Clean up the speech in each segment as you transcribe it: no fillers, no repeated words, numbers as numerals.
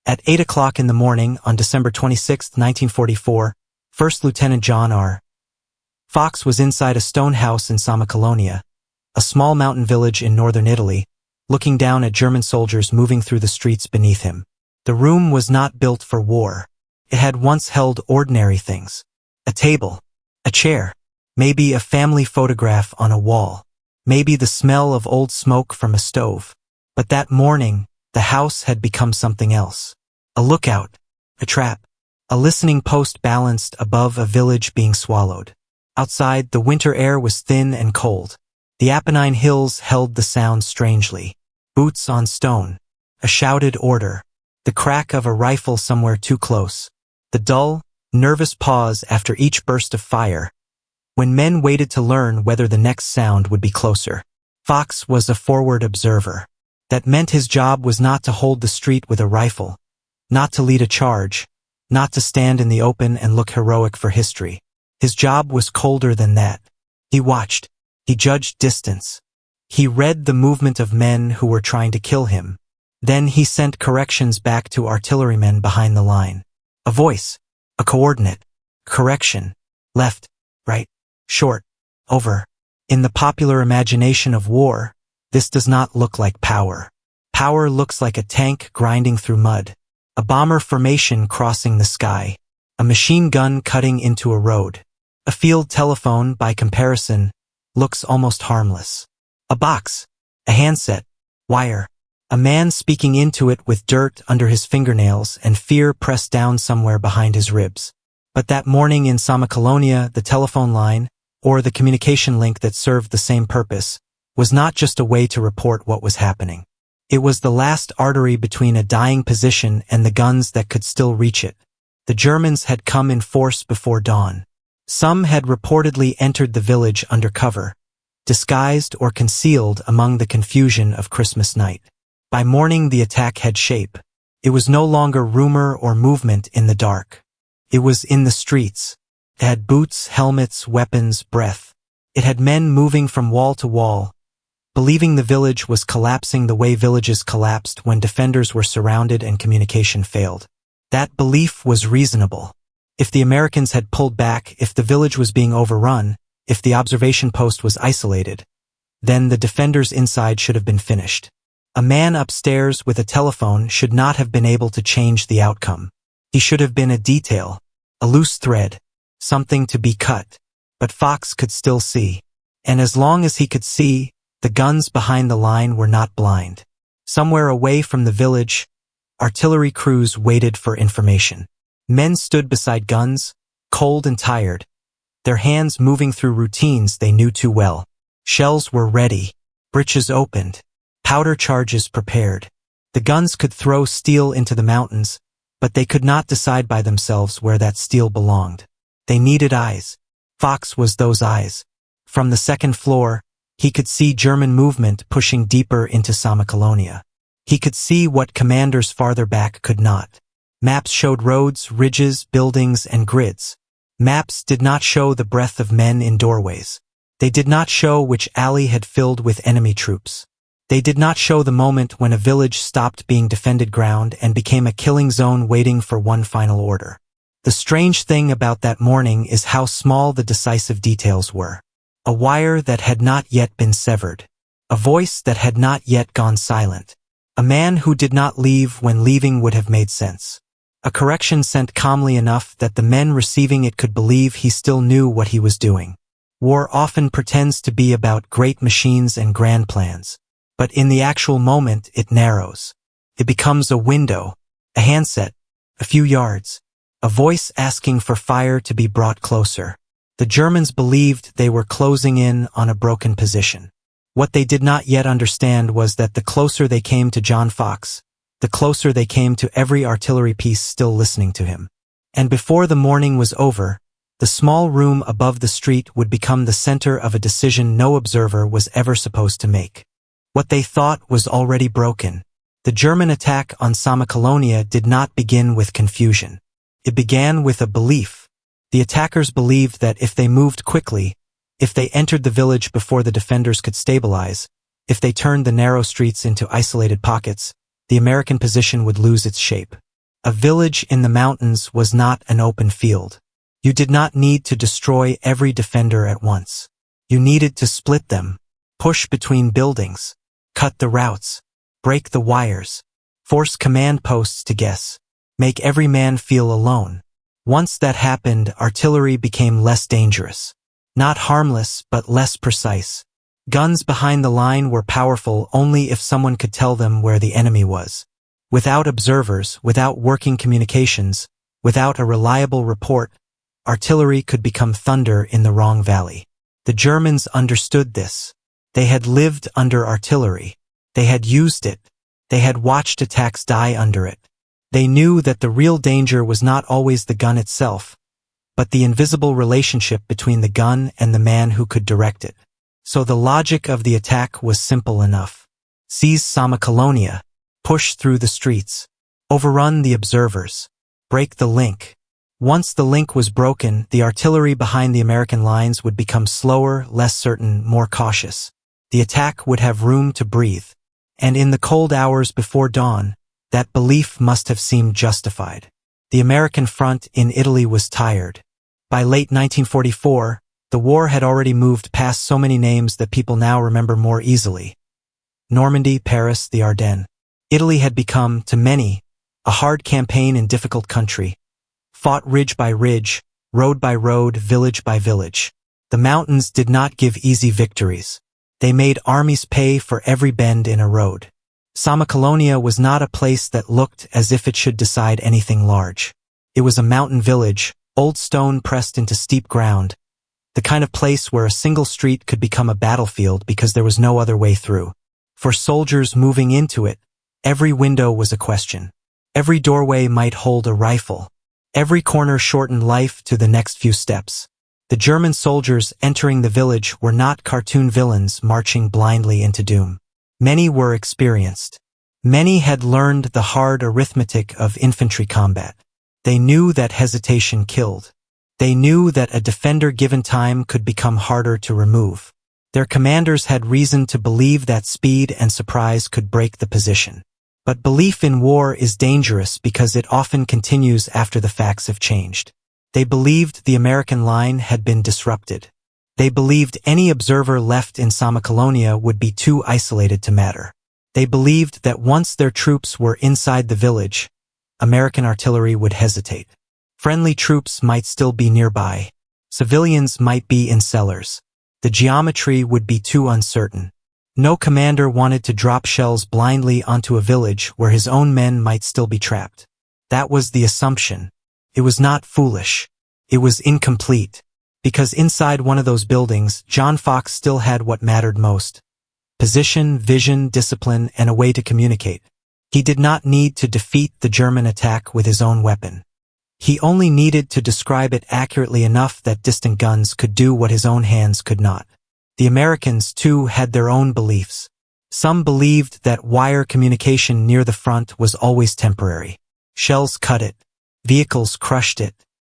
At 8 o'clock in the morning on December 26, 1944, First Lieutenant John R. Fox was inside a stone house in Sommocolonia, a small mountain village in northern Italy, looking down at German soldiers moving through the streets beneath him. The room was not built for war. It had once held ordinary things. A table, a chair, maybe a family photograph on a wall, maybe the smell of old smoke from a stove. But that morning, the house had become something else. A lookout, a trap, a listening post balanced above a village being swallowed. Outside, the winter air was thin and cold. The Apennine hills held the sound strangely. Boots on stone, a shouted order, the crack of a rifle somewhere too close, the dull, nervous pause after each burst of fire, when men waited to learn whether the next sound would be closer. Fox was a forward observer. That meant his job was not to hold the street with a rifle, not to lead a charge, not to stand in the open and look heroic for history. His job was colder than that. He watched. He judged distance. He read the movement of men who were trying to kill him. Then he sent corrections back to artillerymen behind the line. A voice, a coordinate, correction, left, right, short, over. In the popular imagination of war, this does not look like power. Power looks like a tank grinding through mud, a bomber formation crossing the sky, a machine gun cutting into a road. A field telephone, by comparison, looks almost harmless. A box, a handset, wire, a man speaking into it with dirt under his fingernails and fear pressed down somewhere behind his ribs. But that morning in Sommocolonia, the telephone line, or the communication link that served the same purpose, was not just a way to report what was happening. It was the last artery between a dying position and the guns that could still reach it. The Germans had come in force before dawn. Some had reportedly entered the village under cover, disguised or concealed among the confusion of Christmas night. By morning the attack had shape. It was no longer rumor or movement in the dark. It was in the streets. It had boots, helmets, weapons, breath. It had men moving from wall to wall, believing the village was collapsing the way villages collapsed when defenders were surrounded and communication failed. That belief was reasonable. If the Americans had pulled back, if the village was being overrun, if the observation post was isolated, then the defenders inside should have been finished. A man upstairs with a telephone should not have been able to change the outcome. He should have been a detail, a loose thread, something to be cut. But Fox could still see. And as long as he could see, the guns behind the line were not blind. Somewhere away from the village, artillery crews waited for information. Men stood beside guns, cold and tired, their hands moving through routines they knew too well. Shells were ready, breeches opened, powder charges prepared. The guns could throw steel into the mountains, but they could not decide by themselves where that steel belonged. They needed eyes. Fox was those eyes. From the second floor, he could see German movement pushing deeper into Sommocolonia. He could see what commanders farther back could not. Maps showed roads, ridges, buildings, and grids. Maps did not show the breadth of men in doorways. They did not show which alley had filled with enemy troops. They did not show the moment when a village stopped being defended ground and became a killing zone waiting for one final order. The strange thing about that morning is how small the decisive details were. A wire that had not yet been severed. A voice that had not yet gone silent. A man who did not leave when leaving would have made sense. A correction sent calmly enough that the men receiving it could believe he still knew what he was doing. War often pretends to be about great machines and grand plans. But in the actual moment, it narrows. It becomes a window, a handset, a few yards, a voice asking for fire to be brought closer. The Germans believed they were closing in on a broken position. What they did not yet understand was that the closer they came to John Fox, the closer they came to every artillery piece still listening to him. And before the morning was over, the small room above the street would become the center of a decision no observer was ever supposed to make. What they thought was already broken. The German attack on Sommocolonia did not begin with confusion. It began with a belief. The attackers believed that if they moved quickly, if they entered the village before the defenders could stabilize, if they turned the narrow streets into isolated pockets, the American position would lose its shape. A village in the mountains was not an open field. You did not need to destroy every defender at once. You needed to split them, push between buildings, cut the routes, break the wires, force command posts to guess, make every man feel alone. Once that happened, artillery became less dangerous. Not harmless, but less precise. Guns behind the line were powerful only if someone could tell them where the enemy was. Without observers, without working communications, without a reliable report, artillery could become thunder in the wrong valley. The Germans understood this. They had lived under artillery. They had used it. They had watched attacks die under it. They knew that the real danger was not always the gun itself, but the invisible relationship between the gun and the man who could direct it. So the logic of the attack was simple enough. Seize Sommocolonia, push through the streets, overrun the observers, break the link. Once the link was broken, the artillery behind the American lines would become slower, less certain, more cautious. The attack would have room to breathe. And in the cold hours before dawn, that belief must have seemed justified. The American front in Italy was tired. By late 1944, the war had already moved past so many names that people now remember more easily. Normandy, Paris, the Ardennes. Italy had become, to many, a hard campaign in difficult country. Fought ridge by ridge, road by road, village by village. The mountains did not give easy victories. They made armies pay for every bend in a road. Sommocolonia was not a place that looked as if it should decide anything large. It was a mountain village, old stone pressed into steep ground, the kind of place where a single street could become a battlefield because there was no other way through. For soldiers moving into it, every window was a question. Every doorway might hold a rifle. Every corner shortened life to the next few steps. The German soldiers entering the village were not cartoon villains marching blindly into doom. Many were experienced. Many had learned the hard arithmetic of infantry combat. They knew that hesitation killed. They knew that a defender given time could become harder to remove. Their commanders had reason to believe that speed and surprise could break the position. But belief in war is dangerous because it often continues after the facts have changed. They believed the American line had been disrupted. They believed any observer left in Sommocolonia would be too isolated to matter. They believed that once their troops were inside the village, American artillery would hesitate. Friendly troops might still be nearby. Civilians might be in cellars. The geometry would be too uncertain. No commander wanted to drop shells blindly onto a village where his own men might still be trapped. That was the assumption. It was not foolish. It was incomplete. Because inside one of those buildings, John Fox still had what mattered most. Position, vision, discipline, and a way to communicate. He did not need to defeat the German attack with his own weapon. He only needed to describe it accurately enough that distant guns could do what his own hands could not. The Americans, too, had their own beliefs. Some believed that wire communication near the front was always temporary. Shells cut it. Vehicles crushed it.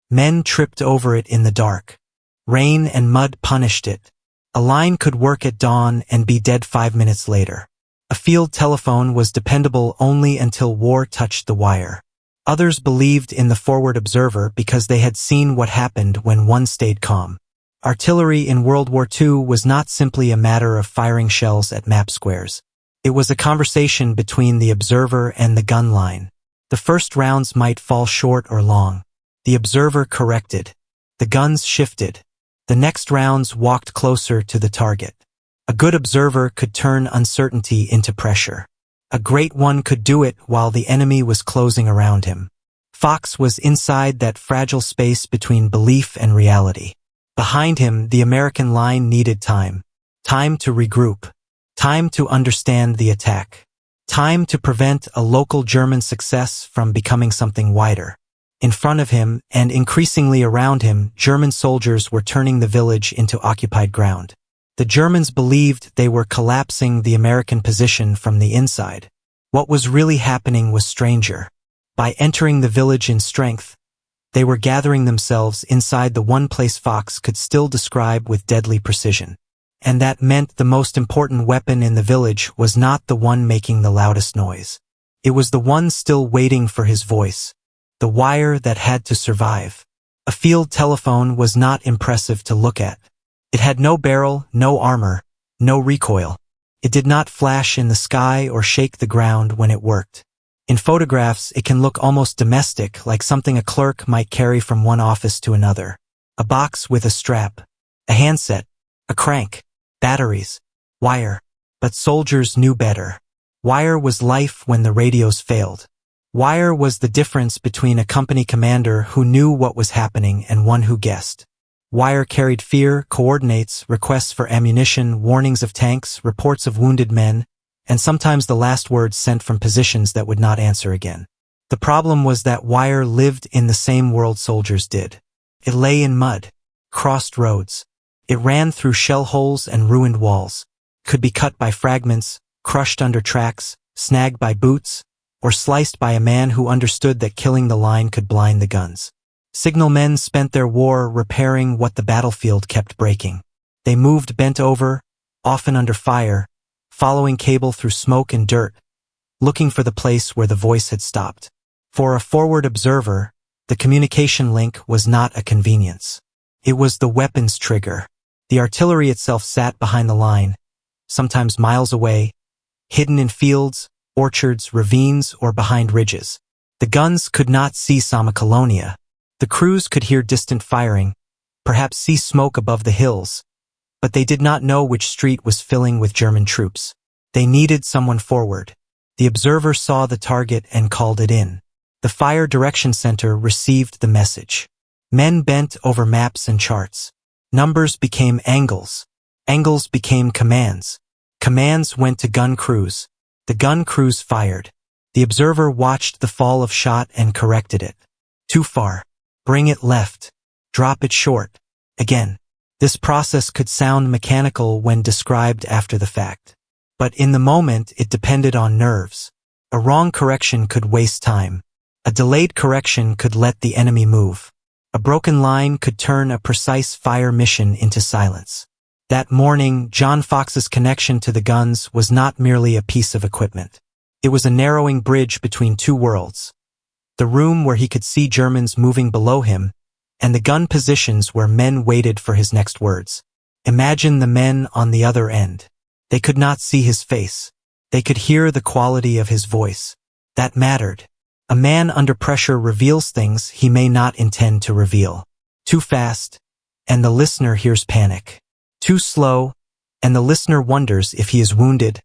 Men tripped over it in the dark. Rain and mud punished it. A line could work at dawn and be dead 5 minutes later. A field telephone was dependable only until war touched the wire. Others believed in the forward observer because they had seen what happened when one stayed calm. Artillery in World War II was not simply a matter of firing shells at map squares. It was a conversation between the observer and the gun line. The first rounds might fall short or long. The observer corrected. The guns shifted. The next rounds walked closer to the target. A good observer could turn uncertainty into pressure. A great one could do it while the enemy was closing around him. Fox was inside that fragile space between belief and reality. Behind him, the American line needed time. Time to regroup. Time to understand the attack. Time to prevent a local German success from becoming something wider. In front of him, and increasingly around him, German soldiers were turning the village into occupied ground. The Germans believed they were collapsing the American position from the inside. What was really happening was stranger. By entering the village in strength, they were gathering themselves inside the one place Fox could still describe with deadly precision. And that meant the most important weapon in the village was not the one making the loudest noise. It was the one still waiting for his voice. the wire that had to survive. A field telephone was not impressive to look at. It had no barrel, no armor, no recoil. It did not flash in the sky or shake the ground when it worked. In photographs, it can look almost domestic, like something a clerk might carry from one office to another. A box with a strap, a handset, a crank, batteries, wire. But soldiers knew better. Wire was life when the radios failed. Wire was the difference between a company commander who knew what was happening and one who guessed. Wire carried fear, coordinates, requests for ammunition, warnings of tanks, reports of wounded men, and sometimes the last words sent from positions that would not answer again. The problem was that wire lived in the same world soldiers did. It lay in mud, crossed roads. It ran through shell holes and ruined walls, could be cut by fragments, crushed under tracks, snagged by boots, or sliced by a man who understood that killing the line could blind the guns. Signalmen spent their war repairing what the battlefield kept breaking. They moved bent over, often under fire, following cable through smoke and dirt, looking for the place where the voice had stopped. For a forward observer, the communication link was not a convenience. It was the weapon's trigger. The artillery itself sat behind the line, sometimes miles away, hidden in fields, orchards, ravines, or behind ridges. The guns could not see Sommocolonia. The crews could hear distant firing, perhaps see smoke above the hills, but they did not know which street was filling with German troops. They needed someone forward. The observer saw the target and called it in. The Fire Direction Center received the message. Men bent over maps and charts. Numbers became angles. Angles became commands. Commands went to gun crews. The gun crews fired. The observer watched the fall of shot and corrected it. Too far. Bring it left. Drop it short. Again. This process could sound mechanical when described after the fact. But in the moment, it depended on nerves. A wrong correction could waste time. A delayed correction could let the enemy move. A broken line could turn a precise fire mission into silence. That morning, John Fox's connection to the guns was not merely a piece of equipment. It was a narrowing bridge between two worlds. The room where he could see Germans moving below him, and the gun positions where men waited for his next words. Imagine the men on the other end. They could not see his face. They could hear the quality of his voice. That mattered. A man under pressure reveals things he may not intend to reveal. Too fast, and the listener hears panic. Too slow, and the listener wonders if he is wounded,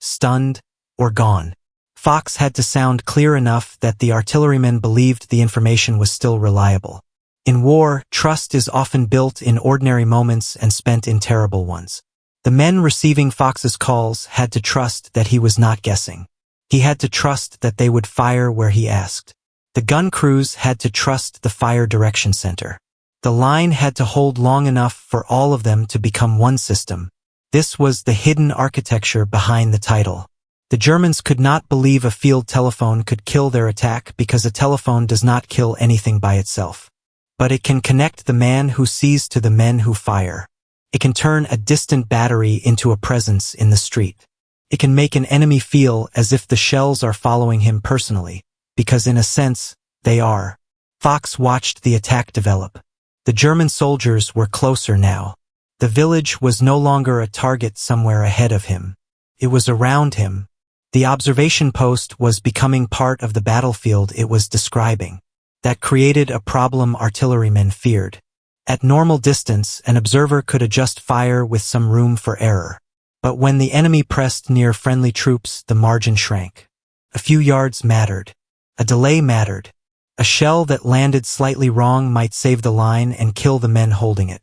stunned, or gone. Fox had to sound clear enough that the artillerymen believed the information was still reliable. In war, trust is often built in ordinary moments and spent in terrible ones. The men receiving Fox's calls had to trust that he was not guessing. He had to trust that they would fire where he asked. The gun crews had to trust the Fire Direction Center. The line had to hold long enough for all of them to become one system. This was the hidden architecture behind the title. The Germans could not believe a field telephone could kill their attack because a telephone does not kill anything by itself. But it can connect the man who sees to the men who fire. It can turn a distant battery into a presence in the street. It can make an enemy feel as if the shells are following him personally, because in a sense, they are. Fox watched the attack develop. The German soldiers were closer now. The village was no longer a target somewhere ahead of him. It was around him. The observation post was becoming part of the battlefield it was describing. That created a problem artillerymen feared. At normal distance, an observer could adjust fire with some room for error. But when the enemy pressed near friendly troops, the margin shrank. A few yards mattered. A delay mattered. A shell that landed slightly wrong might save the line and kill the men holding it.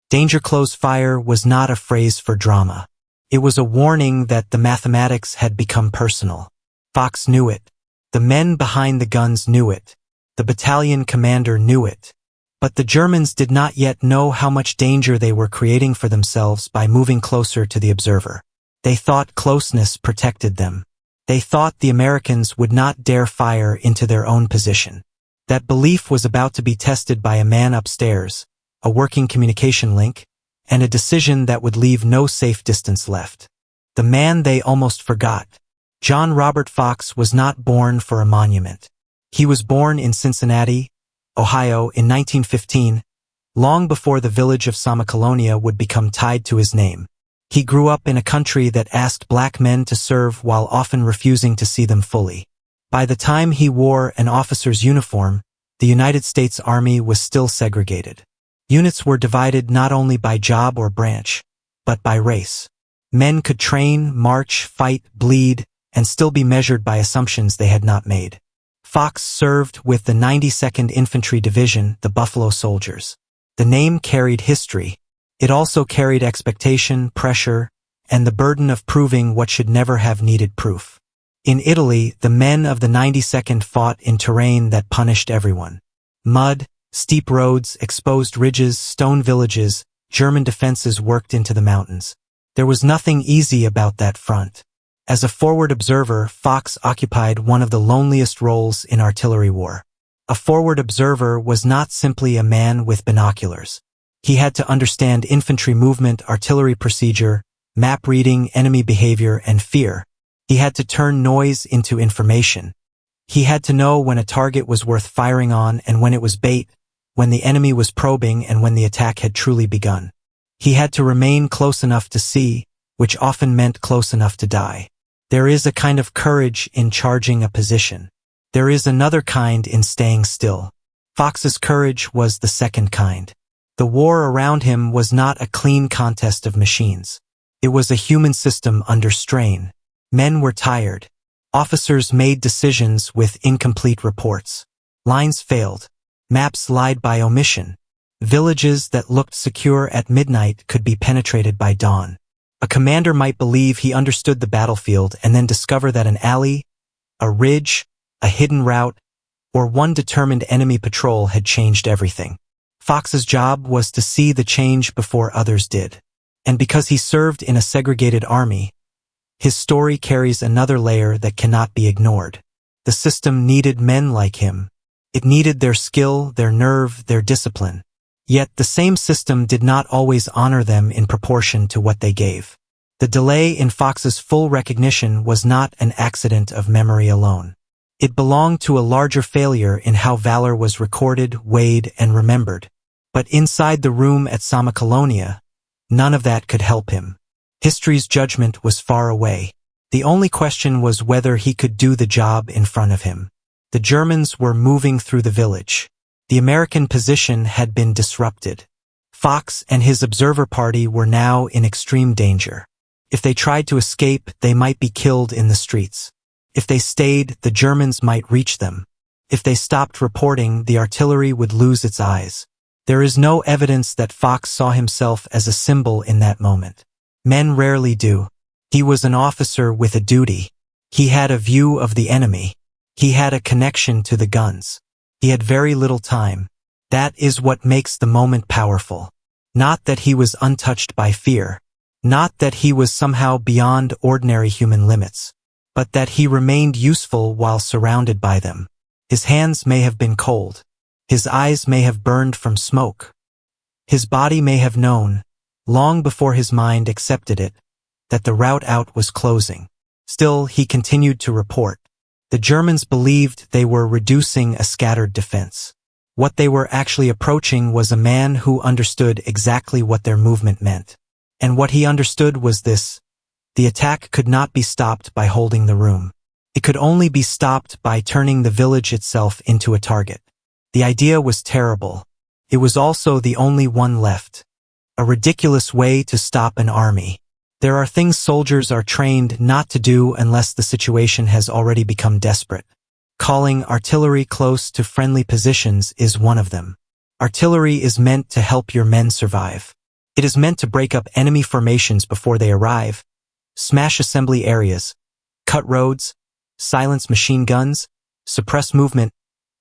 Danger close fire was not a phrase for drama. It was a warning that the mathematics had become personal. Fox knew it. The men behind the guns knew it. The battalion commander knew it. But the Germans did not yet know how much danger they were creating for themselves by moving closer to the observer. They thought closeness protected them. They thought the Americans would not dare fire into their own position. That belief was about to be tested by a man upstairs, a working communication link, and a decision that would leave no safe distance left. The man they almost forgot. John Robert Fox was not born for a monument. He was born in Cincinnati, Ohio in 1915, long before the village of Sommocolonia would become tied to his name. He grew up in a country that asked black men to serve while often refusing to see them fully. By the time he wore an officer's uniform, the United States Army was still segregated. Units were divided not only by job or branch, but by race. Men could train, march, fight, bleed, and still be measured by assumptions they had not made. Fox served with the 92nd Infantry Division, the Buffalo Soldiers. The name carried history. It also carried expectation, pressure, and the burden of proving what should never have needed proof. In Italy, the men of the 92nd fought in terrain that punished everyone. Mud, steep roads, exposed ridges, stone villages, German defenses worked into the mountains. There was nothing easy about that front. As a forward observer, Fox occupied one of the loneliest roles in artillery war. A forward observer was not simply a man with binoculars. He had to understand infantry movement, artillery procedure, map reading, enemy behavior, and fear. He had to turn noise into information. He had to know when a target was worth firing on and when it was bait, when the enemy was probing and when the attack had truly begun. He had to remain close enough to see, which often meant close enough to die. There is a kind of courage in charging a position. There is another kind in staying still. Fox's courage was the second kind. The war around him was not a clean contest of machines. It was a human system under strain. Men were tired. Officers made decisions with incomplete reports. Lines failed. Maps lied by omission. Villages that looked secure at midnight could be penetrated by dawn. A commander might believe he understood the battlefield and then discover that an alley, a ridge, a hidden route, or one determined enemy patrol had changed everything. Fox's job was to see the change before others did. And because he served in a segregated army, his story carries another layer that cannot be ignored. The system needed men like him. It needed their skill, their nerve, their discipline. Yet the same system did not always honor them in proportion to what they gave. The delay in Fox's full recognition was not an accident of memory alone. It belonged to a larger failure in how valor was recorded, weighed, and remembered. But inside the room at Sommocolonia, none of that could help him. History's judgment was far away. The only question was whether he could do the job in front of him. The Germans were moving through the village. The American position had been disrupted. Fox and his observer party were now in extreme danger. If they tried to escape, they might be killed in the streets. If they stayed, the Germans might reach them. If they stopped reporting, the artillery would lose its eyes. There is no evidence that Fox saw himself as a symbol in that moment. Men rarely do. He was an officer with a duty. He had a view of the enemy. He had a connection to the guns. He had very little time. That is what makes the moment powerful. Not that he was untouched by fear. Not that he was somehow beyond ordinary human limits. But that he remained useful while surrounded by them. His hands may have been cold. His eyes may have burned from smoke. His body may have known, long before his mind accepted it, that the route out was closing. Still, he continued to report. The Germans believed they were reducing a scattered defense. What they were actually approaching was a man who understood exactly what their movement meant. And what he understood was this: the attack could not be stopped by holding the room. It could only be stopped by turning the village itself into a target. The idea was terrible. It was also the only one left. A ridiculous way to stop an army. There are things soldiers are trained not to do unless the situation has already become desperate. Calling artillery close to friendly positions is one of them. Artillery is meant to help your men survive. It is meant to break up enemy formations before they arrive, smash assembly areas, cut roads, silence machine guns, suppress movement,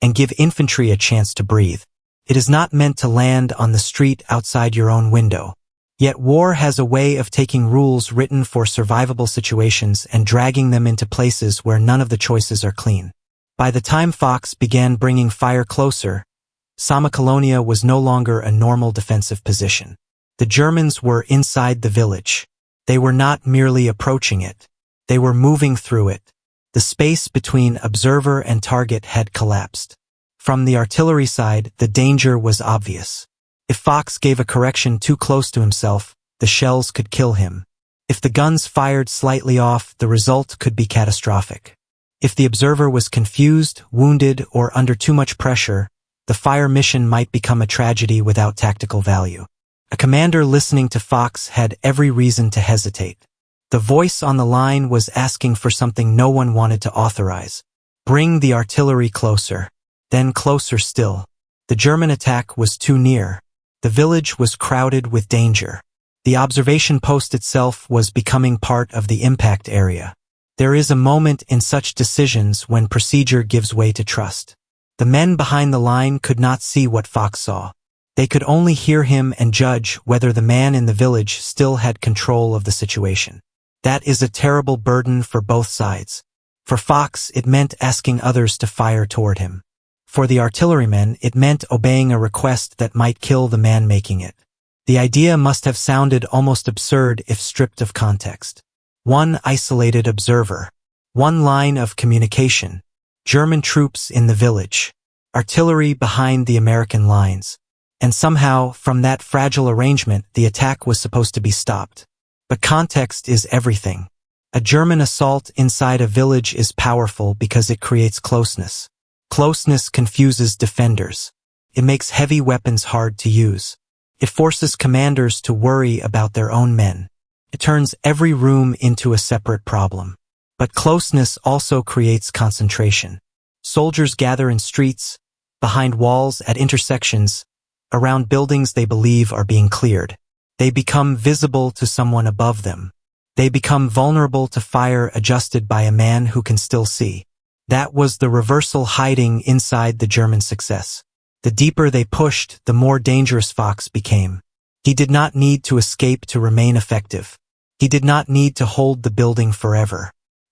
and give infantry a chance to breathe. It is not meant to land on the street outside your own window. Yet war has a way of taking rules written for survivable situations and dragging them into places where none of the choices are clean. By the time Fox began bringing fire closer, Sommocolonia was no longer a normal defensive position. The Germans were inside the village. They were not merely approaching it. They were moving through it. The space between observer and target had collapsed. From the artillery side, the danger was obvious. If Fox gave a correction too close to himself, the shells could kill him. If the guns fired slightly off, the result could be catastrophic. If the observer was confused, wounded, or under too much pressure, the fire mission might become a tragedy without tactical value. A commander listening to Fox had every reason to hesitate. The voice on the line was asking for something no one wanted to authorize. Bring the artillery closer. Then closer still. The German attack was too near. The village was crowded with danger. The observation post itself was becoming part of the impact area. There is a moment in such decisions when procedure gives way to trust. The men behind the line could not see what Fox saw. They could only hear him and judge whether the man in the village still had control of the situation. That is a terrible burden for both sides. For Fox, it meant asking others to fire toward him. For the artillerymen, it meant obeying a request that might kill the man making it. The idea must have sounded almost absurd if stripped of context. One isolated observer. One line of communication. German troops in the village. Artillery behind the American lines. And somehow, from that fragile arrangement, the attack was supposed to be stopped. But context is everything. A German assault inside a village is powerful because it creates closeness. Closeness confuses defenders. It makes heavy weapons hard to use. It forces commanders to worry about their own men. It turns every room into a separate problem. But closeness also creates concentration. Soldiers gather in streets, behind walls, at intersections, around buildings they believe are being cleared. They become visible to someone above them. They become vulnerable to fire adjusted by a man who can still see. That was the reversal hiding inside the German success. The deeper they pushed, the more dangerous Fox became. He did not need to escape to remain effective. He did not need to hold the building forever.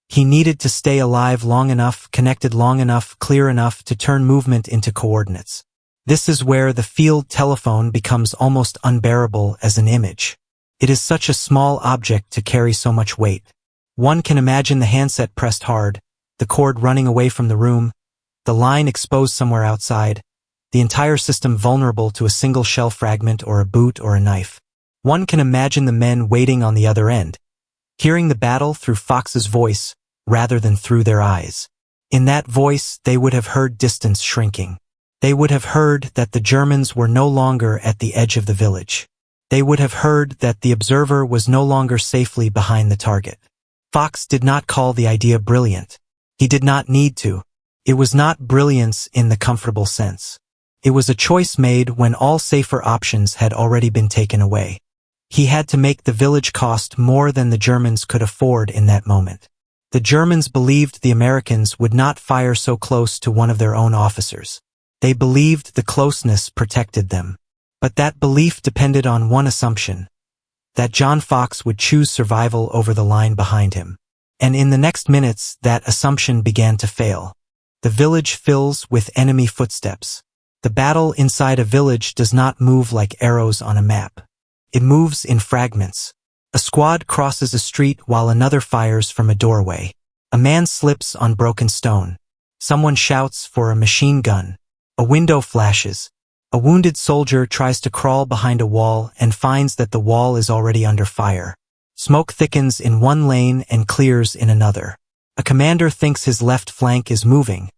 He needed to stay alive long enough, connected long enough, clear enough to turn movement into coordinates. This is where the field telephone becomes almost unbearable as an image. It is such a small object to carry so much weight. One can imagine the handset pressed hard, the cord running away from the room, the line exposed somewhere outside, the entire system vulnerable to a single shell fragment or a boot or a knife. One can imagine the men waiting on the other end, hearing the battle through Fox's voice rather than through their eyes. In that voice, they would have heard distance shrinking. They would have heard that the Germans were no longer at the edge of the village. They would have heard that the observer was no longer safely behind the target. Fox did not call the idea brilliant. He did not need to. It was not brilliance in the comfortable sense. It was a choice made when all safer options had already been taken away. He had to make the village cost more than the Germans could afford in that moment. The Germans believed the Americans would not fire so close to one of their own officers. They believed the closeness protected them. But that belief depended on one assumption, that John Fox would choose survival over the line behind him. And in the next minutes, that assumption began to fail. The village fills with enemy footsteps. The battle inside a village does not move like arrows on a map. It moves in fragments. A squad crosses a street while another fires from a doorway. A man slips on broken stone. Someone shouts for a machine gun. A window flashes. A wounded soldier tries to crawl behind a wall and finds that the wall is already under fire. Smoke thickens in one lane and clears in another. A commander thinks his left flank is moving,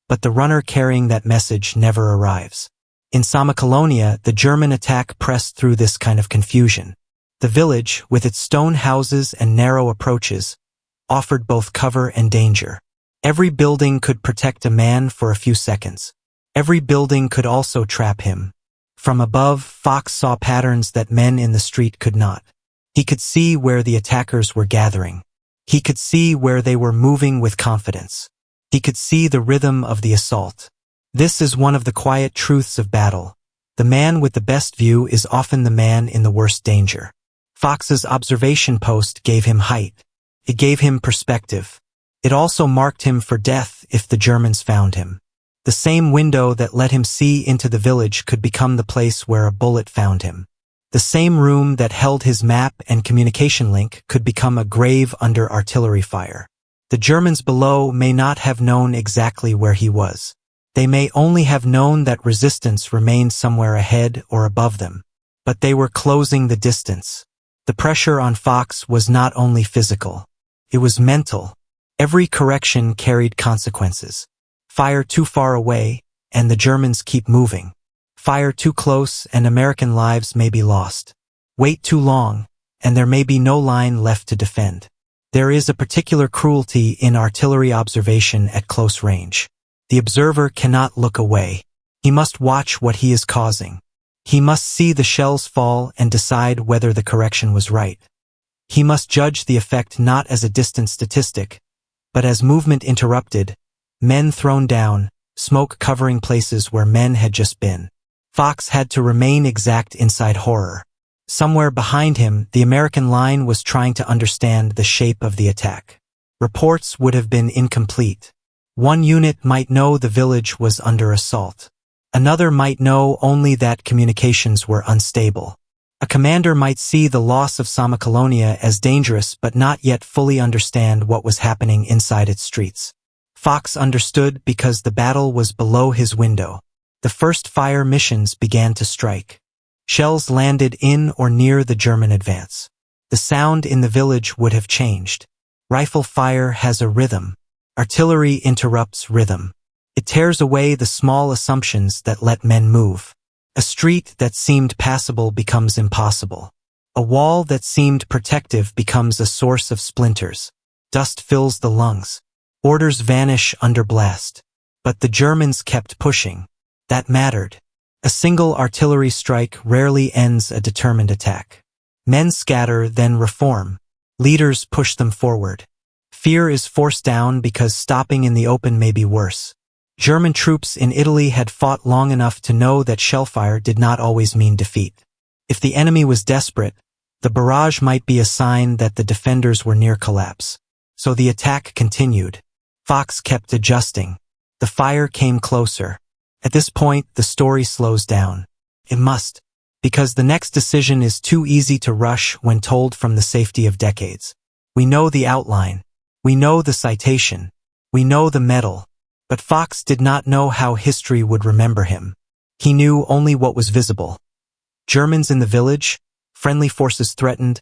but the runner carrying that message never arrives. In Sommocolonia, the German attack pressed through this kind of confusion. The village, with its stone houses and narrow approaches, offered both cover and danger. Every building could protect a man for a few seconds. Every building could also trap him. From above, Fox saw patterns that men in the street could not. He could see where the attackers were gathering. He could see where they were moving with confidence. He could see the rhythm of the assault. This is one of the quiet truths of battle. The man with the best view is often the man in the worst danger. Fox's observation post gave him height. It gave him perspective. It also marked him for death if the Germans found him. The same window that let him see into the village could become the place where a bullet found him. The same room that held his map and communication link could become a grave under artillery fire. The Germans below may not have known exactly where he was. They may only have known that resistance remained somewhere ahead or above them. But they were closing the distance. The pressure on Fox was not only physical. It was mental. Every correction carried consequences. Fire too far away, and the Germans keep moving. Fire too close, and American lives may be lost. Wait too long, and there may be no line left to defend. There is a particular cruelty in artillery observation at close range. The observer cannot look away. He must watch what he is causing. He must see the shells fall and decide whether the correction was right. He must judge the effect not as a distant statistic, but as movement interrupted, men thrown down, smoke covering places where men had just been. Fox had to remain exact inside horror. Somewhere behind him, the American line was trying to understand the shape of the attack. Reports would have been incomplete. One unit might know the village was under assault. Another might know only that communications were unstable. A commander might see the loss of Sommocolonia as dangerous but not yet fully understand what was happening inside its streets. Fox understood because the battle was below his window. The first fire missions began to strike. Shells landed in or near the German advance. The sound in the village would have changed. Rifle fire has a rhythm. Artillery interrupts rhythm. It tears away the small assumptions that let men move. A street that seemed passable becomes impossible. A wall that seemed protective becomes a source of splinters. Dust fills the lungs. Orders vanish under blast. But the Germans kept pushing. That mattered. A single artillery strike rarely ends a determined attack. Men scatter, then reform. Leaders push them forward. Fear is forced down because stopping in the open may be worse. German troops in Italy had fought long enough to know that shellfire did not always mean defeat. If the enemy was desperate, the barrage might be a sign that the defenders were near collapse. So the attack continued. Fox kept adjusting. The fire came closer. At this point, the story slows down. It must, because the next decision is too easy to rush when told from the safety of decades. We know the outline. We know the citation. We know the medal. But Fox did not know how history would remember him. He knew only what was visible. Germans in the village, friendly forces threatened,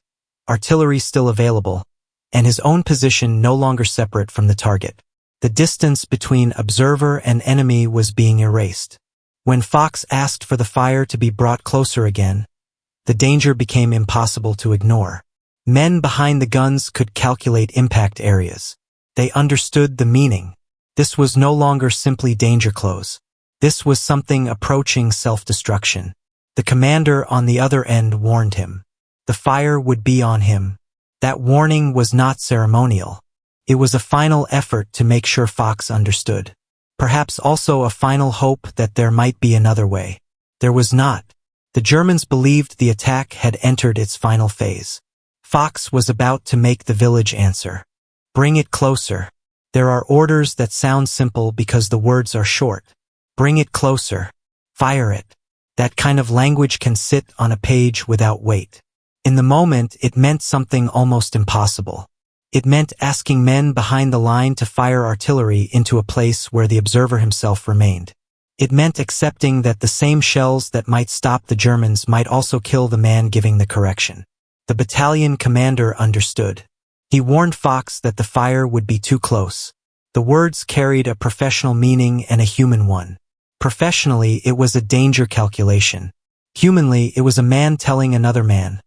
artillery still available, and his own position no longer separate from the target. The distance between observer and enemy was being erased. When Fox asked for the fire to be brought closer again, the danger became impossible to ignore. Men behind the guns could calculate impact areas. They understood the meaning. This was no longer simply danger close. This was something approaching self-destruction. The commander on the other end warned him. The fire would be on him. That warning was not ceremonial. It was a final effort to make sure Fox understood. Perhaps also a final hope that there might be another way. There was not. The Germans believed the attack had entered its final phase. Fox was about to make the village answer. Bring it closer. There are orders that sound simple because the words are short. Bring it closer. Fire it. That kind of language can sit on a page without weight. In the moment, it meant something almost impossible. It meant asking men behind the line to fire artillery into a place where the observer himself remained. It meant accepting that the same shells that might stop the Germans might also kill the man giving the correction. The battalion commander understood. He warned Fox that the fire would be too close. The words carried a professional meaning and a human one. Professionally, it was a danger calculation. Humanly, it was a man telling another man,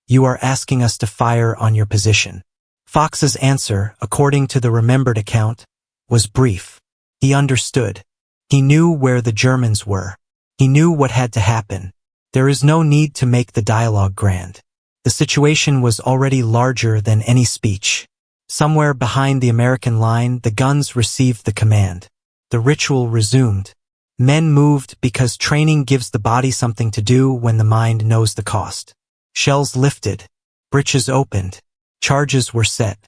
"You are asking us to fire on your position." Fox's answer, according to the remembered account, was brief. He understood. He knew where the Germans were. He knew what had to happen. There is no need to make the dialogue grand. The situation was already larger than any speech. Somewhere behind the American line, the guns received the command. The ritual resumed. Men moved because training gives the body something to do when the mind knows the cost. Shells lifted. Breeches opened. Charges were set.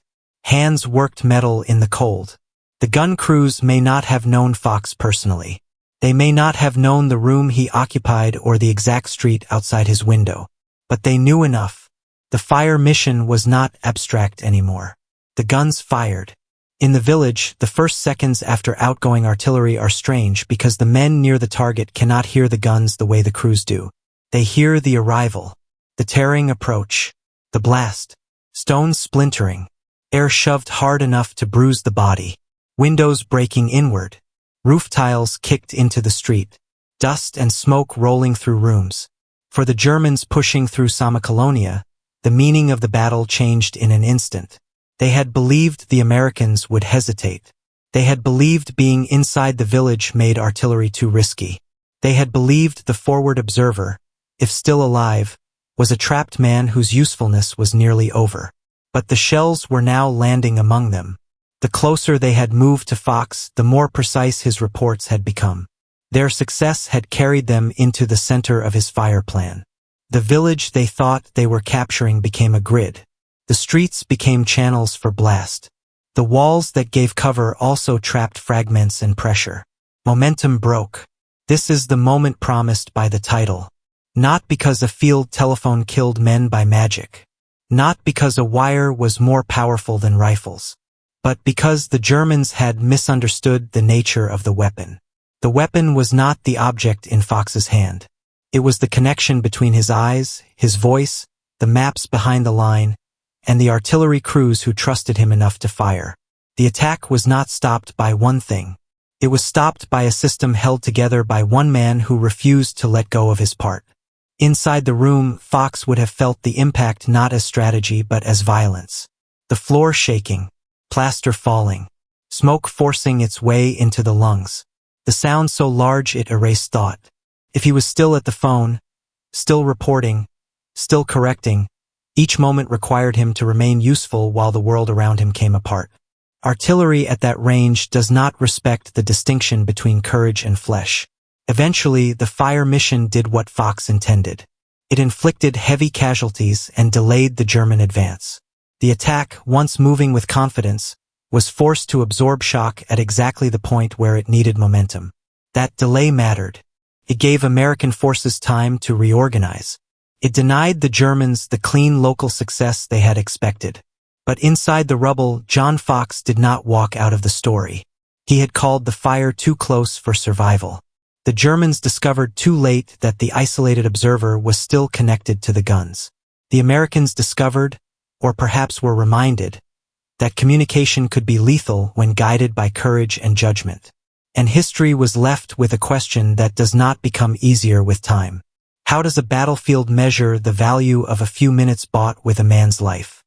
Hands worked metal in the cold. The gun crews may not have known Fox personally. They may not have known the room he occupied or the exact street outside his window. But they knew enough. The fire mission was not abstract anymore. The guns fired. In the village, the first seconds after outgoing artillery are strange because the men near the target cannot hear the guns the way the crews do. They hear the arrival, the tearing approach, the blast, stones splintering, air shoved hard enough to bruise the body, windows breaking inward, roof tiles kicked into the street, dust and smoke rolling through rooms. For the Germans pushing through Sommocolonia, the meaning of the battle changed in an instant. They had believed the Americans would hesitate. They had believed being inside the village made artillery too risky. They had believed the forward observer, if still alive, was a trapped man whose usefulness was nearly over. But the shells were now landing among them. The closer they had moved to Fox, the more precise his reports had become. Their success had carried them into the center of his fire plan. The village they thought they were capturing became a grid. The streets became channels for blast. The walls that gave cover also trapped fragments and pressure. Momentum broke. This is the moment promised by the title. Not because a field telephone killed men by magic. Not because a wire was more powerful than rifles. But because the Germans had misunderstood the nature of the weapon. The weapon was not the object in Fox's hand. It was the connection between his eyes, his voice, the maps behind the line, and the artillery crews who trusted him enough to fire. The attack was not stopped by one thing. It was stopped by a system held together by one man who refused to let go of his part. Inside the room, Fox would have felt the impact not as strategy but as violence. The floor shaking, plaster falling, smoke forcing its way into the lungs. The sound so large it erased thought. If he was still at the phone, still reporting, still correcting, each moment required him to remain useful while the world around him came apart. Artillery at that range does not respect the distinction between courage and flesh. Eventually, the fire mission did what Fox intended. It inflicted heavy casualties and delayed the German advance. The attack, once moving with confidence, was forced to absorb shock at exactly the point where it needed momentum. That delay mattered. It gave American forces time to reorganize. It denied the Germans the clean local success they had expected. But inside the rubble, John Fox did not walk out of the story. He had called the fire too close for survival. The Germans discovered too late that the isolated observer was still connected to the guns. The Americans discovered, or perhaps were reminded, that communication could be lethal when guided by courage and judgment. And history was left with a question that does not become easier with time. How does a battlefield measure the value of a few minutes bought with a man's life?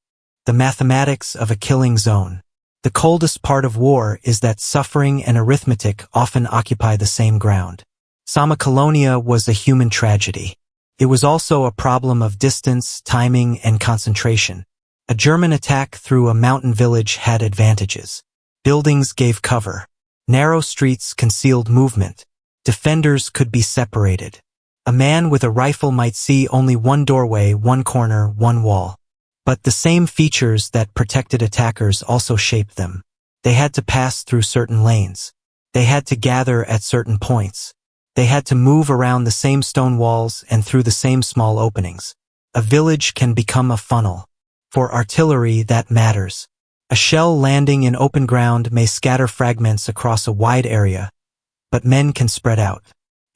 The mathematics of a killing zone. The coldest part of war is that suffering and arithmetic often occupy the same ground. Sommocolonia was a human tragedy. It was also a problem of distance, timing, and concentration. A German attack through a mountain village had advantages. Buildings gave cover. Narrow streets concealed movement. Defenders could be separated. A man with a rifle might see only one doorway, one corner, one wall. But the same features that protected attackers also shaped them. They had to pass through certain lanes. They had to gather at certain points. They had to move around the same stone walls and through the same small openings. A village can become a funnel. For artillery, that matters. A shell landing in open ground may scatter fragments across a wide area, but men can spread out.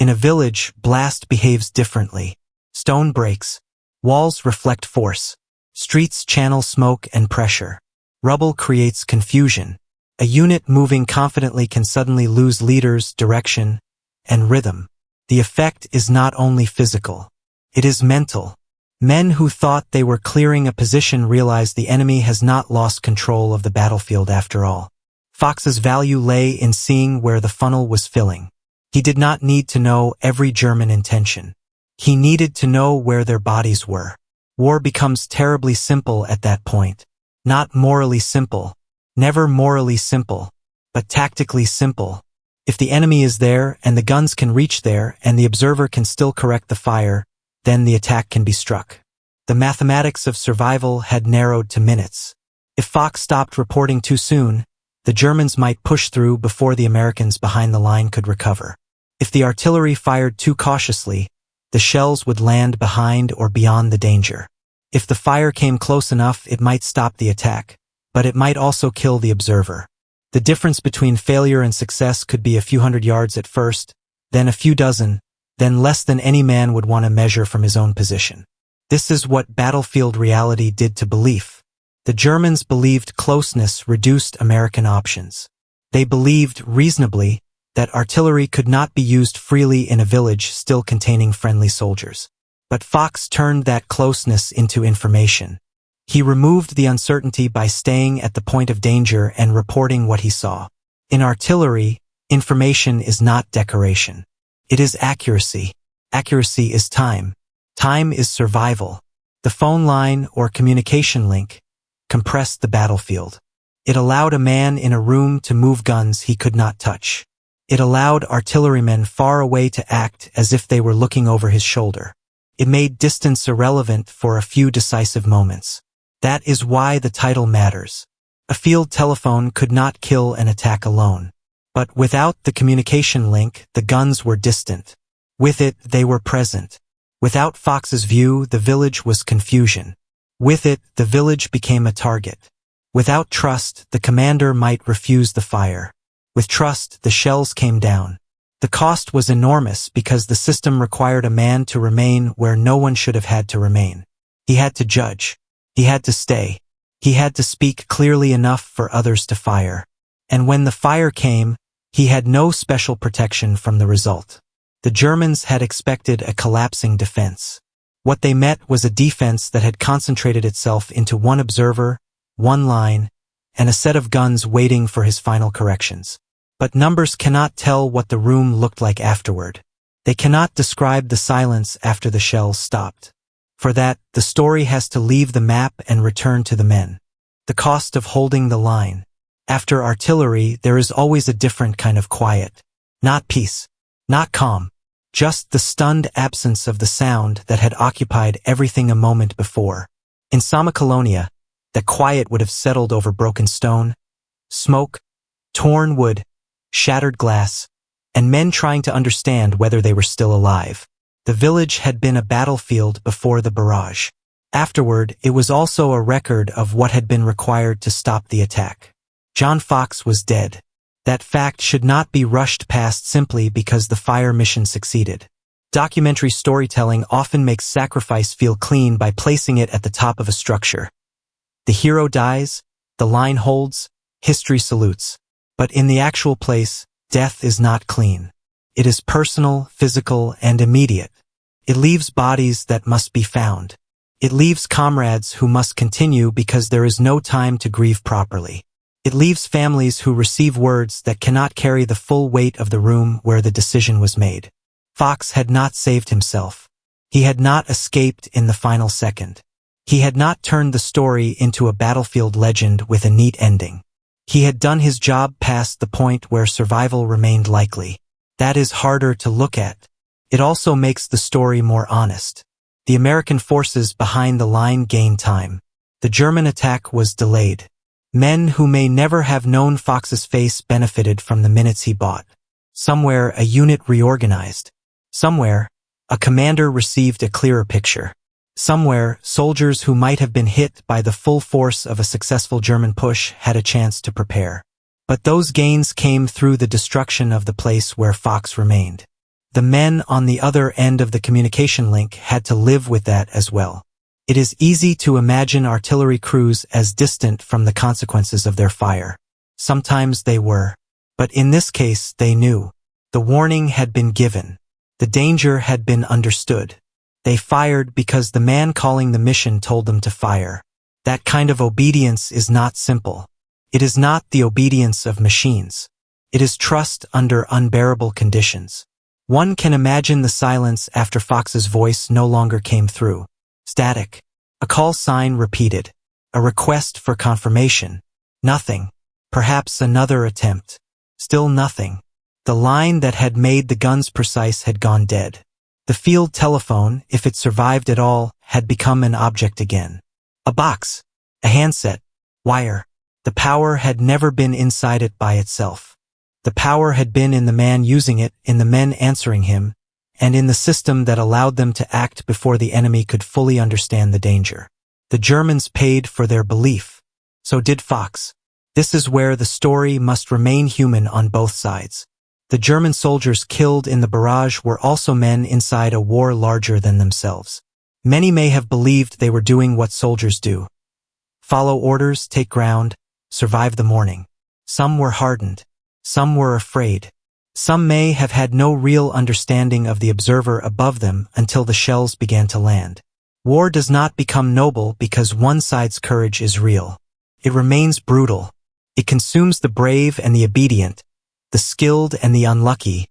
In a village, blast behaves differently. Stone breaks. Walls reflect force. Streets channel smoke and pressure. Rubble creates confusion. A unit moving confidently can suddenly lose leaders, direction, and rhythm. The effect is not only physical. It is mental. Men who thought they were clearing a position realize the enemy has not lost control of the battlefield after all. Fox's value lay in seeing where the funnel was filling. He did not need to know every German intention. He needed to know where their bodies were. War becomes terribly simple at that point. Not morally simple. Never morally simple. But tactically simple. If the enemy is there and the guns can reach there and the observer can still correct the fire, then the attack can be struck. The mathematics of survival had narrowed to minutes. If Fox stopped reporting too soon, the Germans might push through before the Americans behind the line could recover. If the artillery fired too cautiously, the shells would land behind or beyond the danger. If the fire came close enough, it might stop the attack, but it might also kill the observer. The difference between failure and success could be a few hundred yards at first, then a few dozen, then less than any man would want to measure from his own position. This is what battlefield reality did to belief. The Germans believed closeness reduced American options. They believed, reasonably, that artillery could not be used freely in a village still containing friendly soldiers. But Fox turned that closeness into information. He removed the uncertainty by staying at the point of danger and reporting what he saw. In artillery, information is not decoration. It is accuracy. Accuracy is time. Time is survival. The phone line or communication link compressed the battlefield. It allowed a man in a room to move guns he could not touch. It allowed artillerymen far away to act as if they were looking over his shoulder. It made distance irrelevant for a few decisive moments. That is why the title matters. A field telephone could not kill an attack alone. But without the communication link, the guns were distant. With it, they were present. Without Fox's view, the village was confusion. With it, the village became a target. Without trust, the commander might refuse the fire. With trust, the shells came down. The cost was enormous because the system required a man to remain where no one should have had to remain. He had to judge. He had to stay. He had to speak clearly enough for others to fire. And when the fire came, he had no special protection from the result. The Germans had expected a collapsing defense. What they met was a defense that had concentrated itself into one observer, one line, and a set of guns waiting for his final corrections. But numbers cannot tell what the room looked like afterward. They cannot describe the silence after the shells stopped. For that, the story has to leave the map and return to the men. The cost of holding the line. After artillery, there is always a different kind of quiet. Not peace. Not calm. Just the stunned absence of the sound that had occupied everything a moment before. In Sommocolonia, the quiet would have settled over broken stone, smoke, torn wood, shattered glass, and men trying to understand whether they were still alive. The village had been a battlefield before the barrage. Afterward, it was also a record of what had been required to stop the attack. John Fox was dead. That fact should not be rushed past simply because the fire mission succeeded. Documentary storytelling often makes sacrifice feel clean by placing it at the top of a structure. The hero dies, the line holds, history salutes. But in the actual place, death is not clean. It is personal, physical, and immediate. It leaves bodies that must be found. It leaves comrades who must continue because there is no time to grieve properly. It leaves families who receive words that cannot carry the full weight of the room where the decision was made. Fox had not saved himself. He had not escaped in the final second. He had not turned the story into a battlefield legend with a neat ending. He had done his job past the point where survival remained likely. That is harder to look at. It also makes the story more honest. The American forces behind the line gained time. The German attack was delayed. Men who may never have known Fox's face benefited from the minutes he bought. Somewhere, a unit reorganized. Somewhere, a commander received a clearer picture. Somewhere, soldiers who might have been hit by the full force of a successful German push had a chance to prepare. But those gains came through the destruction of the place where Fox remained. The men on the other end of the communication link had to live with that as well. It is easy to imagine artillery crews as distant from the consequences of their fire. Sometimes they were. But in this case, they knew. The warning had been given. The danger had been understood. They fired because the man calling the mission told them to fire. That kind of obedience is not simple. It is not the obedience of machines. It is trust under unbearable conditions. One can imagine the silence after Fox's voice no longer came through. Static. A call sign repeated. A request for confirmation. Nothing. Perhaps another attempt. Still nothing. The line that had made the guns precise had gone dead. The field telephone, if it survived at all, had become an object again. A box. A handset. Wire. The power had never been inside it by itself. The power had been in the man using it, in the men answering him, and in the system that allowed them to act before the enemy could fully understand the danger. The Germans paid for their belief. So did Fox. This is where the story must remain human on both sides. The German soldiers killed in the barrage were also men inside a war larger than themselves. Many may have believed they were doing what soldiers do. Follow orders, take ground, survive the morning. Some were hardened. Some were afraid. Some may have had no real understanding of the observer above them until the shells began to land. War does not become noble because one side's courage is real. It remains brutal. It consumes the brave and the obedient, the skilled and the unlucky,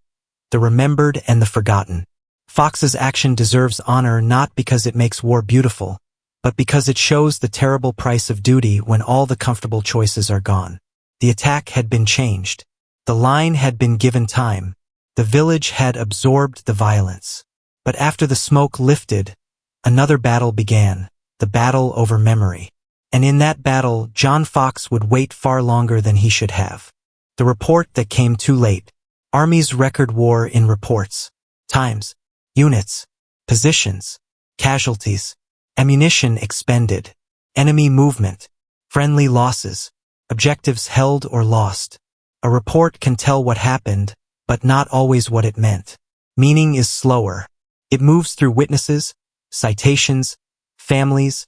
the remembered and the forgotten. Fox's action deserves honor not because it makes war beautiful, but because it shows the terrible price of duty when all the comfortable choices are gone. The attack had been changed. The line had been given time. The village had absorbed the violence. But after the smoke lifted, another battle began, the battle over memory. And in that battle, John Fox would wait far longer than he should have. The report that came too late. Armies record war in reports. Times, units, positions, casualties, ammunition expended, enemy movement, friendly losses, objectives held or lost. A report can tell what happened, but not always what it meant. Meaning is slower. It moves through witnesses, citations, families,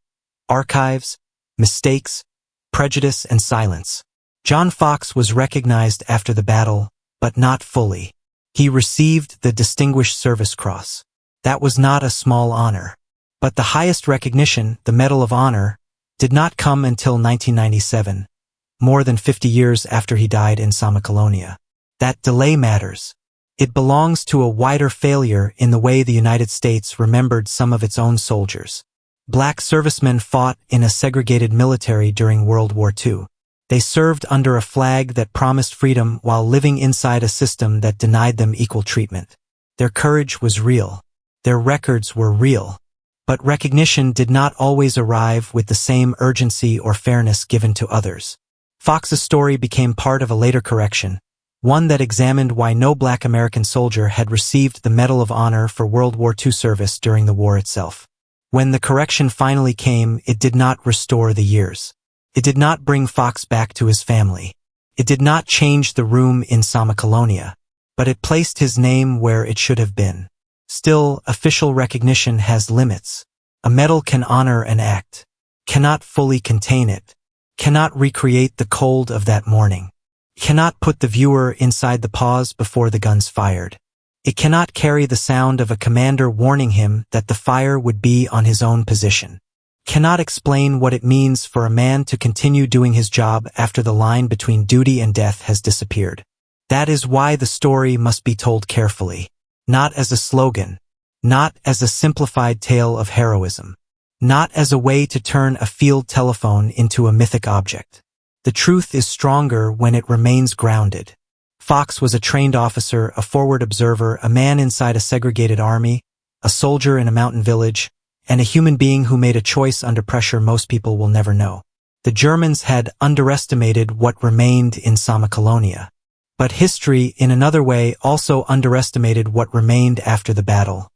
archives, mistakes, prejudice, and silence. John Fox was recognized after the battle, but not fully. He received the Distinguished Service Cross. That was not a small honor. But the highest recognition, the Medal of Honor, did not come until 1997, more than 50 years after he died in Sommocolonia. That delay matters. It belongs to a wider failure in the way the United States remembered some of its own soldiers. Black servicemen fought in a segregated military during World War II. They served under a flag that promised freedom while living inside a system that denied them equal treatment. Their courage was real. Their records were real. But recognition did not always arrive with the same urgency or fairness given to others. Fox's story became part of a later correction, one that examined why no Black American soldier had received the Medal of Honor for World War II service during the war itself. When the correction finally came, it did not restore the years. It did not bring Fox back to his family. It did not change the room in Sommocolonia, but it placed his name where it should have been. Still, official recognition has limits. A medal can honor an act, cannot fully contain it, cannot recreate the cold of that morning, cannot put the viewer inside the pause before the guns fired. It cannot carry the sound of a commander warning him that the fire would be on his own position. Cannot explain what it means for a man to continue doing his job after the line between duty and death has disappeared. That is why the story must be told carefully, not as a slogan, not as a simplified tale of heroism, not as a way to turn a field telephone into a mythic object. The truth is stronger when it remains grounded. Fox was a trained officer, a forward observer, a man inside a segregated army, a soldier in a mountain village, and a human being who made a choice under pressure most people will never know. The Germans had underestimated what remained in Sommocolonia. But history, in another way, also underestimated what remained after the battle.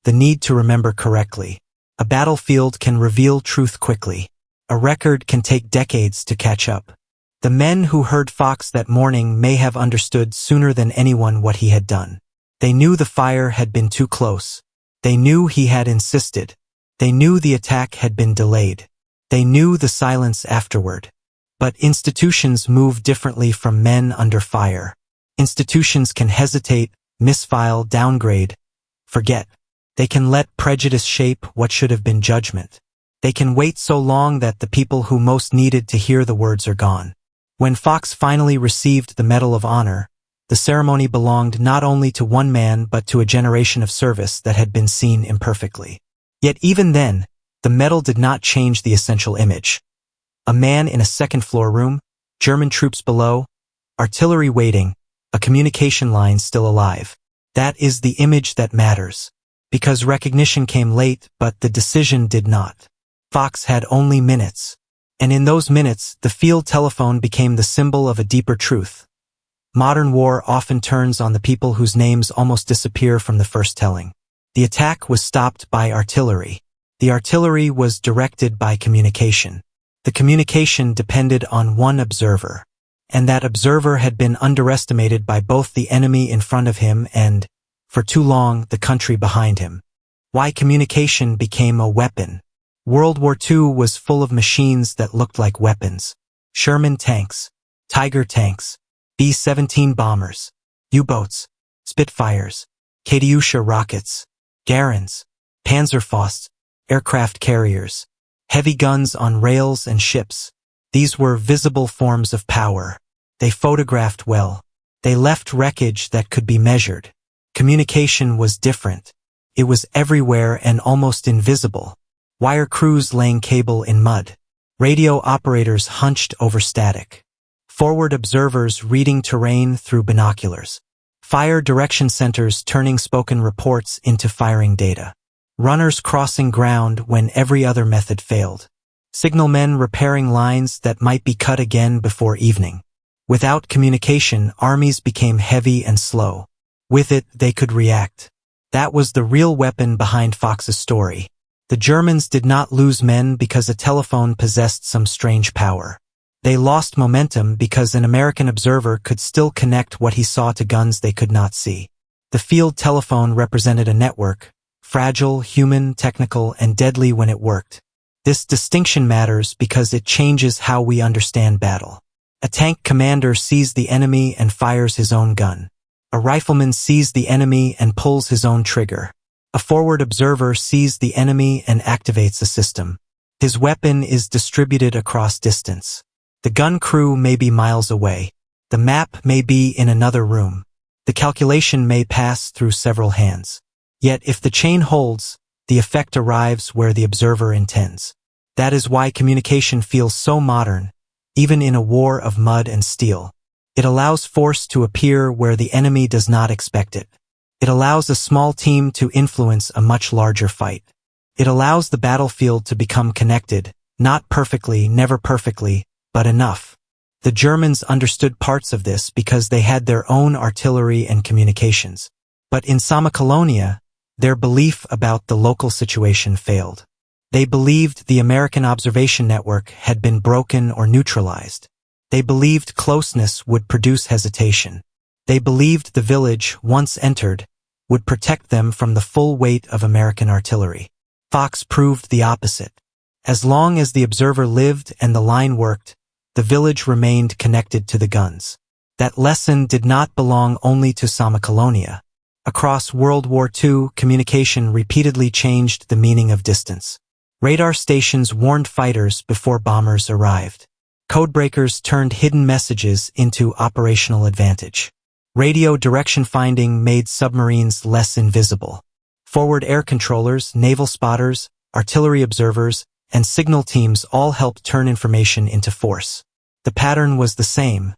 The need to remember correctly. A battlefield can reveal truth quickly. A record can take decades to catch up. The men who heard Fox that morning may have understood sooner than anyone what he had done. They knew the fire had been too close. They knew he had insisted. They knew the attack had been delayed. They knew the silence afterward. But institutions move differently from men under fire. Institutions can hesitate, misfile, downgrade, forget. They can let prejudice shape what should have been judgment. They can wait so long that the people who most needed to hear the words are gone. When Fox finally received the Medal of Honor, the ceremony belonged not only to one man but to a generation of service that had been seen imperfectly. Yet even then, the medal did not change the essential image. A man in a second-floor room, German troops below, artillery waiting, a communication line still alive. That is the image that matters. Because recognition came late, but the decision did not. Fox had only minutes. And in those minutes, the field telephone became the symbol of a deeper truth. Modern war often turns on the people whose names almost disappear from the first telling. The attack was stopped by artillery. The artillery was directed by communication. The communication depended on one observer, and that observer had been underestimated by both the enemy in front of him and, for too long, the country behind him. Why communication became a weapon. World War II was full of machines that looked like weapons. Sherman tanks, Tiger tanks, B-17 bombers, U-boats, Spitfires, Katyusha rockets, Garans, Panzerfausts, aircraft carriers, heavy guns on rails and ships. These were visible forms of power. They photographed well. They left wreckage that could be measured. Communication was different. It was everywhere and almost invisible. Wire crews laying cable in mud. Radio operators hunched over static. Forward observers reading terrain through binoculars. Fire direction centers turning spoken reports into firing data. Runners crossing ground when every other method failed. Signalmen repairing lines that might be cut again before evening. Without communication, armies became heavy and slow. With it, they could react. That was the real weapon behind Fox's story. The Germans did not lose men because a telephone possessed some strange power. They lost momentum because an American observer could still connect what he saw to guns they could not see. The field telephone represented a network, fragile, human, technical, and deadly when it worked. This distinction matters because it changes how we understand battle. A tank commander sees the enemy and fires his own gun. A rifleman sees the enemy and pulls his own trigger. A forward observer sees the enemy and activates a system. His weapon is distributed across distance. The gun crew may be miles away. The map may be in another room. The calculation may pass through several hands. Yet if the chain holds, the effect arrives where the observer intends. That is why communication feels so modern, even in a war of mud and steel. It allows force to appear where the enemy does not expect it. It allows a small team to influence a much larger fight. It allows the battlefield to become connected, not perfectly, never perfectly, but enough. The Germans understood parts of this because they had their own artillery and communications. But in Sommocolonia, their belief about the local situation failed. They believed the American observation network had been broken or neutralized. They believed closeness would produce hesitation. They believed the village, once entered, would protect them from the full weight of American artillery. Fox proved the opposite. As long as the observer lived and the line worked, the village remained connected to the guns. That lesson did not belong only to Sommocolonia. Across World War II, communication repeatedly changed the meaning of distance. Radar stations warned fighters before bombers arrived. Codebreakers turned hidden messages into operational advantage. Radio direction finding made submarines less invisible. Forward air controllers, naval spotters, artillery observers, and signal teams all helped turn information into force. The pattern was the same.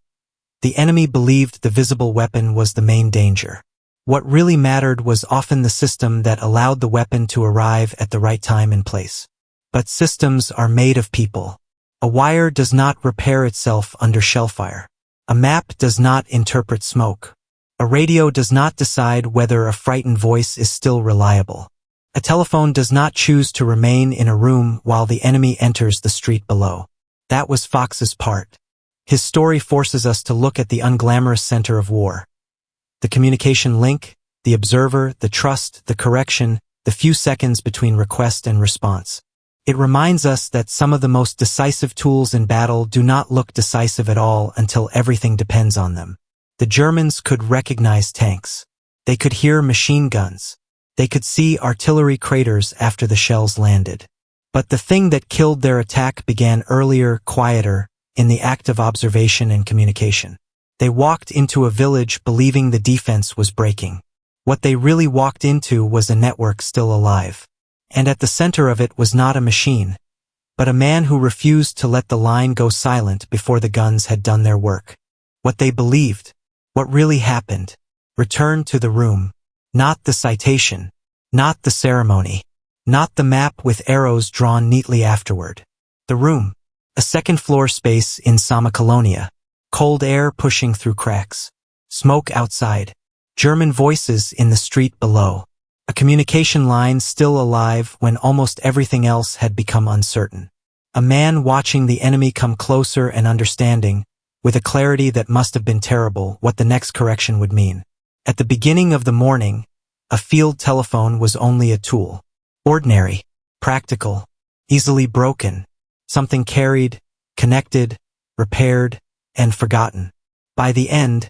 The enemy believed the visible weapon was the main danger. What really mattered was often the system that allowed the weapon to arrive at the right time and place. But systems are made of people. A wire does not repair itself under shellfire. A map does not interpret smoke. A radio does not decide whether a frightened voice is still reliable. A telephone does not choose to remain in a room while the enemy enters the street below. That was Fox's part. His story forces us to look at the unglamorous center of war. The communication link, the observer, the trust, the correction, the few seconds between request and response. It reminds us that some of the most decisive tools in battle do not look decisive at all until everything depends on them. The Germans could recognize tanks. They could hear machine guns. They could see artillery craters after the shells landed. But the thing that killed their attack began earlier, quieter, in the act of observation and communication. They walked into a village believing the defense was breaking. What they really walked into was a network still alive. And at the center of it was not a machine, but a man who refused to let the line go silent before the guns had done their work. What they believed, what really happened, returned to the room. Not the citation, not the ceremony, not the map with arrows drawn neatly afterward. The room, a second-floor space in Sommocolonia, cold air pushing through cracks, smoke outside, German voices in the street below. A communication line still alive when almost everything else had become uncertain. A man watching the enemy come closer and understanding, with a clarity that must have been terrible, what the next correction would mean. At the beginning of the morning, a field telephone was only a tool. Ordinary, practical, easily broken, something carried, connected, repaired, and forgotten. By the end,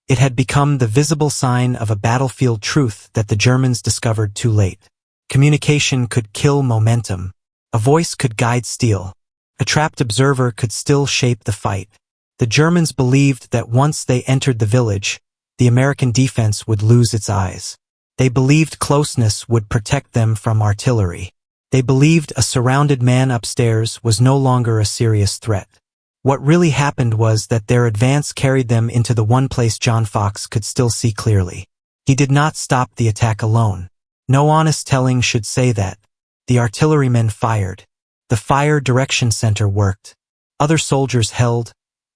it had become the visible sign of a battlefield truth that the Germans discovered too late. Communication could kill momentum. A voice could guide steel. A trapped observer could still shape the fight. The Germans believed that once they entered the village, the American defense would lose its eyes. They believed closeness would protect them from artillery. They believed a surrounded man upstairs was no longer a serious threat. What really happened was that their advance carried them into the one place John Fox could still see clearly. He did not stop the attack alone. No honest telling should say that. The artillerymen fired. The fire direction center worked. Other soldiers held,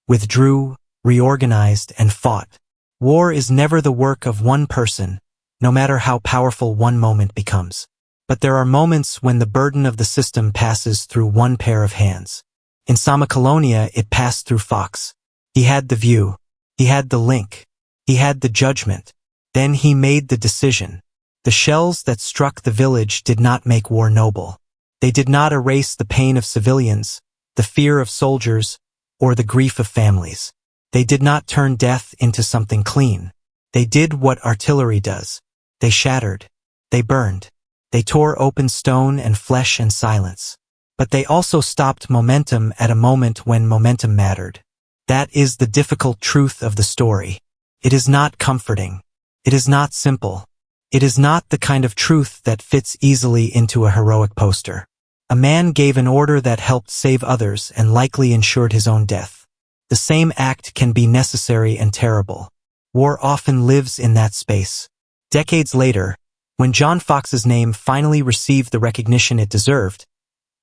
withdrew, reorganized, and fought. War is never the work of one person, no matter how powerful one moment becomes. But there are moments when the burden of the system passes through one pair of hands. In Sommocolonia, it passed through Fox. He had the view. He had the link. He had the judgment. Then he made the decision. The shells that struck the village did not make war noble. They did not erase the pain of civilians, the fear of soldiers, or the grief of families. They did not turn death into something clean. They did what artillery does. They shattered. They burned. They tore open stone and flesh and silence. But they also stopped momentum at a moment when momentum mattered. That is the difficult truth of the story. It is not comforting. It is not simple. It is not the kind of truth that fits easily into a heroic poster. A man gave an order that helped save others and likely ensured his own death. The same act can be necessary and terrible. War often lives in that space. Decades later, when John Fox's name finally received the recognition it deserved,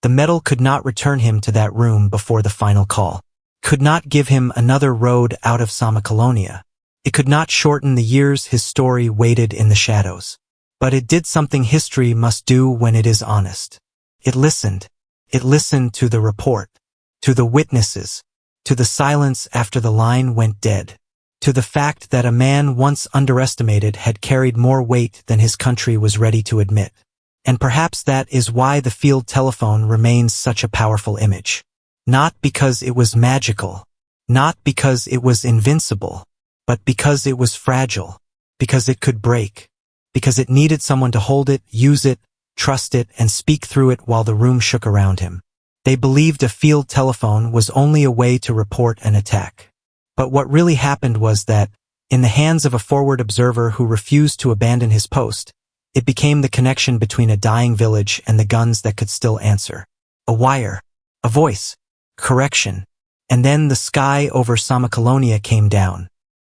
the medal could not return him to that room before the final call. Could not give him another road out of Sommocolonia. It could not shorten the years his story waited in the shadows. But it did something history must do when it is honest. It listened. It listened to the report, to the witnesses, to the silence after the line went dead, to the fact that a man once underestimated had carried more weight than his country was ready to admit. And perhaps that is why the field telephone remains such a powerful image. Not because it was magical, not because it was invincible, but because it was fragile, because it could break, because it needed someone to hold it, use it, trust it, and speak through it while the room shook around him. They believed a field telephone was only a way to report an attack. But what really happened was that, in the hands of a forward observer who refused to abandon his post, it became the connection between a dying village and the guns that could still answer. A wire, a voice, correction, and then the sky over Sommocolonia came down.